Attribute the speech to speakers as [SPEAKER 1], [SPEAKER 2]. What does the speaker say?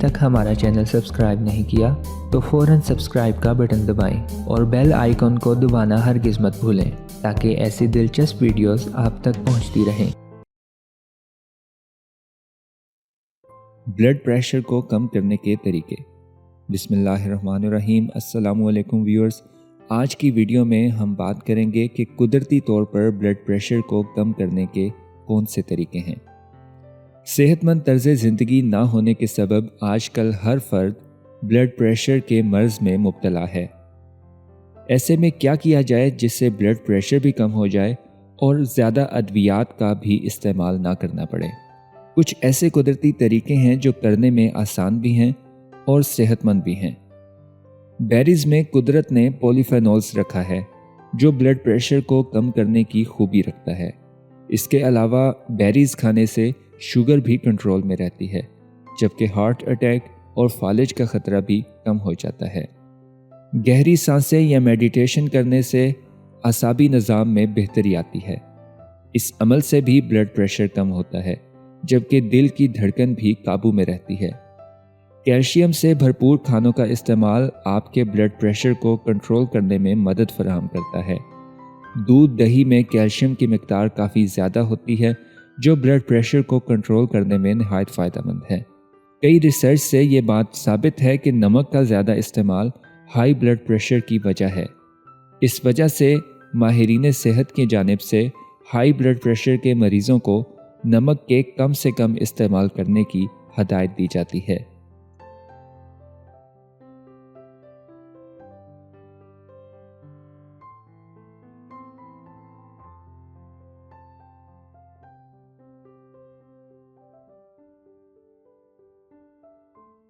[SPEAKER 1] तक हमारा channel subscribe नहीं किया तो फ़ौरन सब्सक्राइब का बटन दबाएं और बेल आइकन को दबाना हरगिज़ मत भूलें ताकि ऐसी दिलचस्प वीडियोस आप तक पहुंचती रहें।
[SPEAKER 2] ब्लड प्रेशर को कम करने के तरीके। बिस्मिल्लाहिर्रहमानिर्रहीम। अस्सलामु अलैकुम व्यूअर्स। आज की वीडियो में हम बात करेंगे कि कुदरती तौर पर ब्लड प्रेशर को कम करने के कौन से तरीके हैं। सेहतमंद तर्ज ज़िंदगी ना होने के सबब आजकल हर फर्द ब्लड प्रेशर के मर्ज़ में मुब्तला है। ऐसे में क्या किया जाए जिससे ब्लड प्रेशर भी कम हो जाए और ज़्यादा अद्वियात का भी इस्तेमाल ना करना पड़े। कुछ ऐसे कुदरती तरीके हैं जो करने में आसान भी हैं और सेहतमंद भी हैं। बेरीज में कुदरत ने पॉलीफेनोल्स रखा है जो ब्लड प्रेशर को कम करने की खूबी रखता है। इसके अलावा बेरीज खाने से शुगर भी कंट्रोल में रहती है, जबकि हार्ट अटैक और फालिज का ख़तरा भी कम हो जाता है। गहरी सांसें या मेडिटेशन करने से असाबी निज़ाम में बेहतरी आती है। इस अमल से भी ब्लड प्रेशर कम होता है, जबकि दिल की धड़कन भी काबू में रहती है। कैल्शियम से भरपूर खानों का इस्तेमाल आपके ब्लड प्रेशर को कंट्रोल करने में मदद फराहम करता है। दूध दही में कैल्शियम की मिकदार काफ़ी ज़्यादा होती है जो ब्लड प्रेशर को कंट्रोल करने में नहायत फ़ायदेमंद है। कई रिसर्च से ये बात साबित है कि नमक का ज़्यादा इस्तेमाल हाई ब्लड प्रेशर की वजह है। इस वजह से माहिरीन सेहत की जानिब से हाई ब्लड प्रेशर के मरीज़ों को नमक के कम से कम इस्तेमाल करने की हदायत दी जाती है।